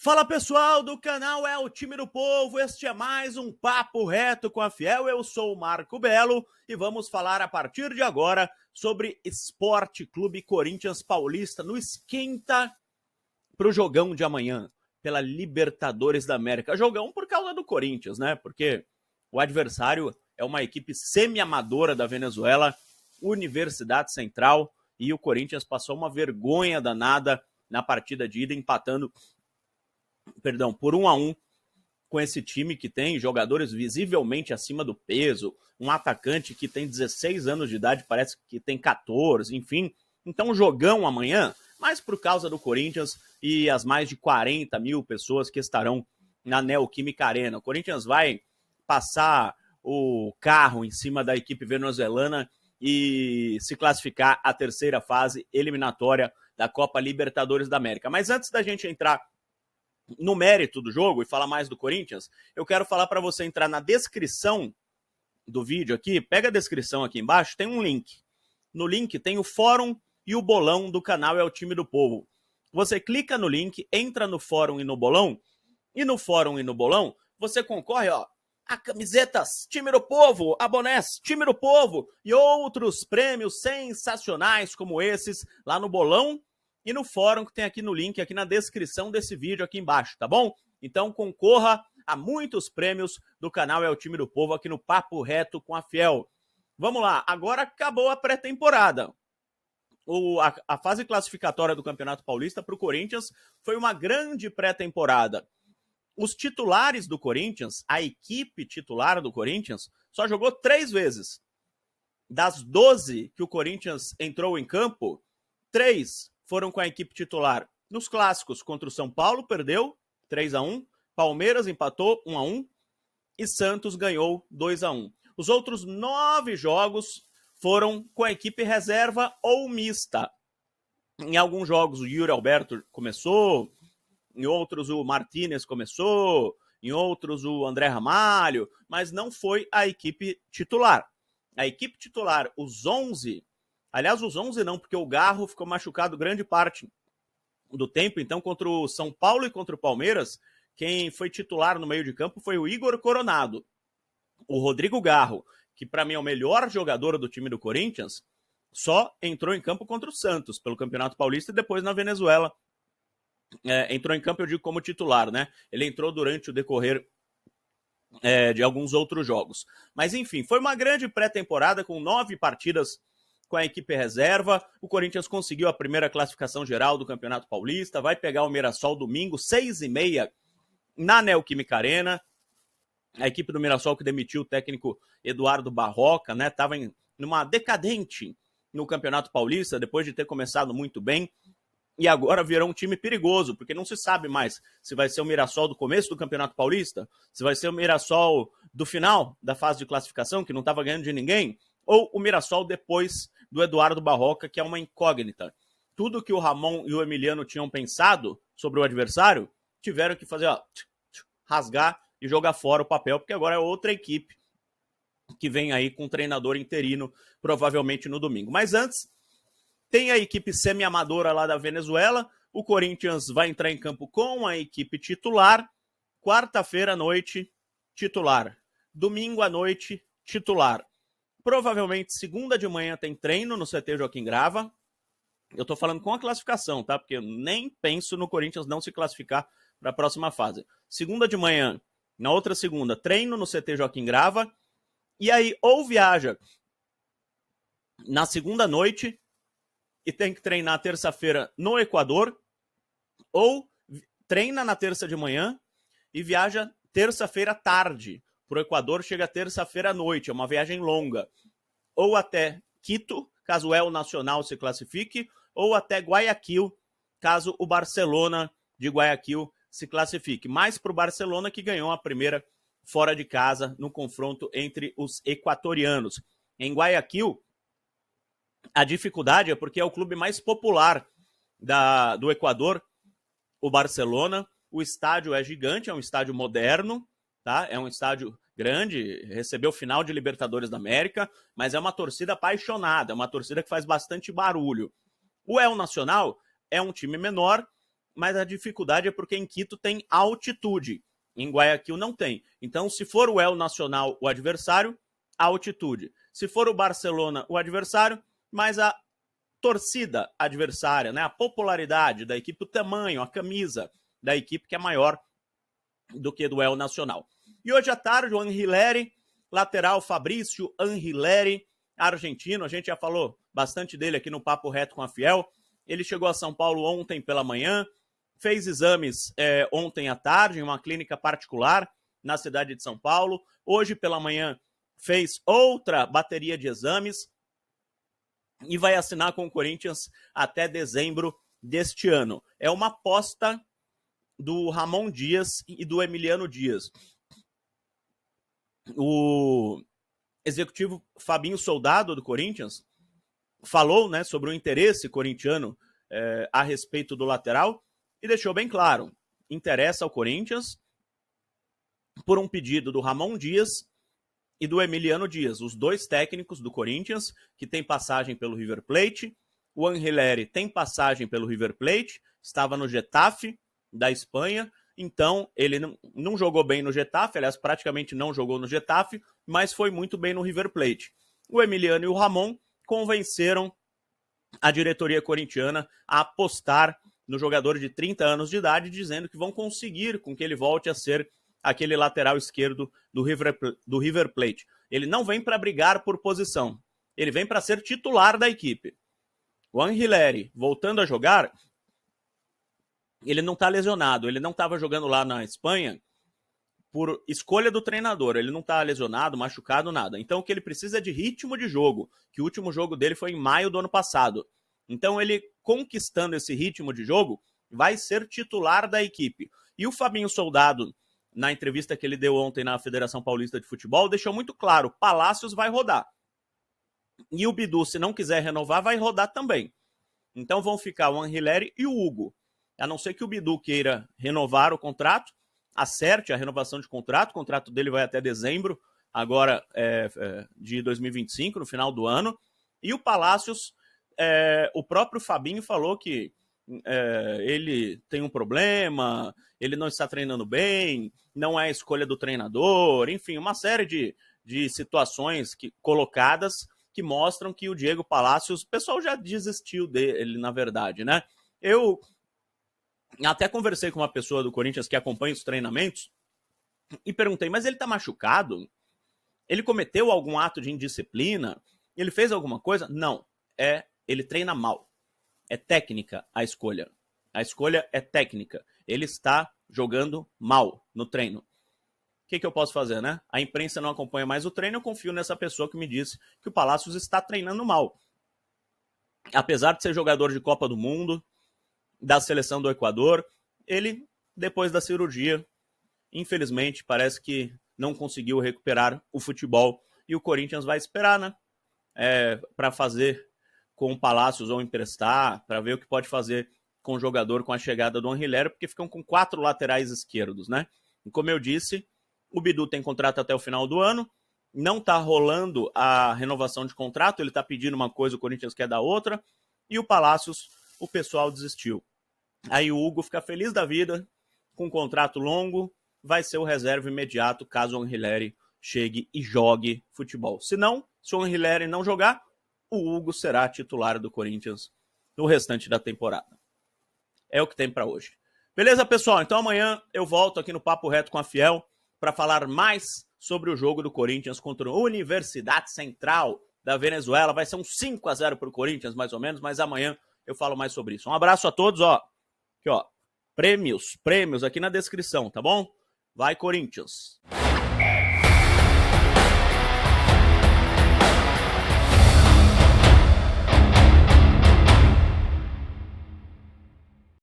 Fala pessoal do canal É o Time do Povo, este é mais um Papo Reto com a Fiel, eu sou o Marco Belo e vamos falar a partir de agora sobre Esporte Clube Corinthians Paulista no esquenta para o jogão de amanhã, pela Libertadores da América. Jogão por causa do Corinthians, né? Porque o adversário é uma equipe semi-amadora da Venezuela, Universidade Central, e o Corinthians passou uma vergonha danada na partida de ida, empatando por 1-1 com esse time que tem jogadores visivelmente acima do peso, um atacante que tem 16 anos de idade, parece que tem 14, enfim. Então, jogão amanhã, mas por causa do Corinthians e as mais de 40 mil pessoas que estarão na Neoquímica Arena. O Corinthians vai passar o carro em cima da equipe venezuelana e se classificar à terceira fase eliminatória da Copa Libertadores da América. Mas antes da gente entrar no mérito do jogo e falar mais do Corinthians, eu quero falar para você entrar na descrição do vídeo aqui. Pega a descrição aqui embaixo, tem um link. No link tem o fórum e o bolão do canal É o Time do Povo. Você clica no link, entra no fórum e no bolão, e no fórum e no bolão você concorre a camisetas Time do Povo, a bonés Time do Povo e outros prêmios sensacionais como esses lá no bolão e no fórum que tem aqui no link, aqui na descrição desse vídeo aqui embaixo, tá bom? Então concorra a muitos prêmios do canal É o Time do Povo aqui no Papo Reto com a Fiel. Vamos lá, agora acabou a pré-temporada. A fase classificatória do Campeonato Paulista para o Corinthians foi uma grande pré-temporada. Os titulares do Corinthians, a equipe titular do Corinthians, só jogou 3 vezes. Das 12 que o Corinthians entrou em campo, 3 foram com a equipe titular. Nos clássicos, contra o São Paulo, perdeu 3-1, Palmeiras empatou 1-1 e Santos ganhou 2-1. Os outros 9 jogos foram com a equipe reserva ou mista. Em alguns jogos o Yuri Alberto começou, em outros o Martínez começou, em outros o André Ramalho, mas não foi a equipe titular. A equipe titular, os 11... Aliás, os 11 não, porque o Garro ficou machucado grande parte do tempo. Então, contra o São Paulo e contra o Palmeiras, quem foi titular no meio de campo foi o Igor Coronado. O Rodrigo Garro, que para mim é o melhor jogador do time do Corinthians, só entrou em campo contra o Santos, pelo Campeonato Paulista, e depois na Venezuela. Entrou em campo, eu digo, como titular, né? Ele entrou durante o decorrer de alguns outros jogos. Mas, enfim, foi uma grande pré-temporada com 9 partidas com a equipe reserva. O Corinthians conseguiu a primeira classificação geral do Campeonato Paulista, vai pegar o Mirassol domingo, 6h30, na Neoquímica Arena. A equipe do Mirassol que demitiu o técnico Eduardo Barroca, né? Estava numa decadente no Campeonato Paulista, depois de ter começado muito bem, e agora virou um time perigoso, porque não se sabe mais se vai ser o Mirassol do começo do Campeonato Paulista, se vai ser o Mirassol do final da fase de classificação, que não estava ganhando de ninguém, ou o Mirassol depois do Eduardo Barroca, que é uma incógnita. Tudo que o Ramon e o Emiliano tinham pensado sobre o adversário, tiveram que fazer, rasgar e jogar fora o papel, porque agora é outra equipe que vem aí com um treinador interino, provavelmente no domingo. Mas antes, tem a equipe semi-amadora lá da Venezuela, o Corinthians vai entrar em campo com a equipe titular, quarta-feira à noite, titular. Domingo à noite, titular. Provavelmente segunda de manhã tem treino no CT Joaquim Grava. Eu tô falando com a classificação, tá? Porque eu nem penso no Corinthians não se classificar para a próxima fase. Segunda de manhã, na outra segunda, treino no CT Joaquim Grava. E aí, ou viaja na segunda noite e tem que treinar terça-feira no Equador, ou treina na terça de manhã e viaja terça-feira à tarde. Para o Equador chega terça-feira à noite, é uma viagem longa. Ou até Quito, caso o El Nacional se classifique, ou até Guayaquil, caso o Barcelona de Guayaquil se classifique. Mais para o Barcelona, que ganhou a primeira fora de casa no confronto entre os equatorianos. Em Guayaquil, a dificuldade é porque é o clube mais popular do Equador, o Barcelona. O estádio é gigante, é um estádio moderno, tá? É um estádio grande, recebeu final de Libertadores da América, mas é uma torcida apaixonada, é uma torcida que faz bastante barulho. O El Nacional é um time menor, mas a dificuldade é porque em Quito tem altitude, em Guayaquil não tem. Então, se for o El Nacional o adversário, altitude. Se for o Barcelona o adversário, mais a torcida adversária, né? A popularidade da equipe, o tamanho, a camisa da equipe que é maior do que do El Nacional. E hoje à tarde, o Angileri, lateral Fabrício Angileri, argentino, a gente já falou bastante dele aqui no Papo Reto com a Fiel. Ele chegou a São Paulo ontem pela manhã, fez exames ontem à tarde em uma clínica particular na cidade de São Paulo. Hoje pela manhã fez outra bateria de exames e vai assinar com o Corinthians até dezembro deste ano. É uma aposta do Ramon Dias e do Emiliano Dias. O executivo Fabinho Soldado do Corinthians falou, né, sobre o interesse corintiano a respeito do lateral e deixou bem claro, interessa ao Corinthians por um pedido do Ramon Dias e do Emiliano Dias, os dois técnicos do Corinthians que têm passagem pelo River Plate. O Angileri tem passagem pelo River Plate, estava no Getafe da Espanha, então ele não jogou bem no Getafe, aliás, praticamente não jogou no Getafe, mas foi muito bem no River Plate. O Emiliano e o Ramon convenceram a diretoria corintiana a apostar no jogador de 30 anos de idade, dizendo que vão conseguir com que ele volte a ser aquele lateral esquerdo do River Plate. Ele não vem para brigar por posição, ele vem para ser titular da equipe. O Angileri, voltando a jogar, ele não está lesionado, ele não estava jogando lá na Espanha por escolha do treinador, ele não está lesionado, machucado, nada. Então o que ele precisa é de ritmo de jogo, que o último jogo dele foi em maio do ano passado. Então ele, conquistando esse ritmo de jogo, vai ser titular da equipe. E o Fabinho Soldado, na entrevista que ele deu ontem na Federação Paulista de Futebol, deixou muito claro, Palácios vai rodar. E o Bidu, se não quiser renovar, vai rodar também. Então vão ficar o Angileri e o Hugo. A não ser que o Bidu queira renovar o contrato, acerte a renovação de contrato, o contrato dele vai até dezembro, agora de 2025, no final do ano. E o Palácios, o próprio Fabinho falou que ele tem um problema, ele não está treinando bem, não é a escolha do treinador, enfim, uma série de situações colocadas que mostram que o Diego Palácios, o pessoal já desistiu dele, na verdade, né? Eu até conversei com uma pessoa do Corinthians que acompanha os treinamentos e perguntei, mas ele tá machucado? Ele cometeu algum ato de indisciplina? Ele fez alguma coisa? Não, ele treina mal. É técnica a escolha. A escolha é técnica. Ele está jogando mal no treino. O que eu posso fazer, né? A imprensa não acompanha mais o treino, eu confio nessa pessoa que me disse que o Palácios está treinando mal. Apesar de ser jogador de Copa do Mundo, da seleção do Equador, ele, depois da cirurgia, infelizmente, parece que não conseguiu recuperar o futebol. E o Corinthians vai esperar, né? Para fazer com o Palácios ou emprestar, para ver o que pode fazer com o jogador com a chegada do Angileri, porque ficam com 4 laterais esquerdos, né? E como eu disse, o Bidu tem contrato até o final do ano, não está rolando a renovação de contrato, ele está pedindo uma coisa, o Corinthians quer dar outra, e o Palácios, o pessoal desistiu. Aí o Hugo fica feliz da vida, com um contrato longo, vai ser o reserva imediato caso o Angileri chegue e jogue futebol. Se não, se o Angileri não jogar, o Hugo será titular do Corinthians no restante da temporada. É o que tem para hoje. Beleza, pessoal? Então amanhã eu volto aqui no Papo Reto com a Fiel para falar mais sobre o jogo do Corinthians contra a Universidade Central da Venezuela. Vai ser um 5-0 para o Corinthians, mais ou menos, mas amanhã eu falo mais sobre isso. Um abraço a todos, ó. Aqui, ó. Prêmios aqui na descrição, tá bom? Vai, Corinthians!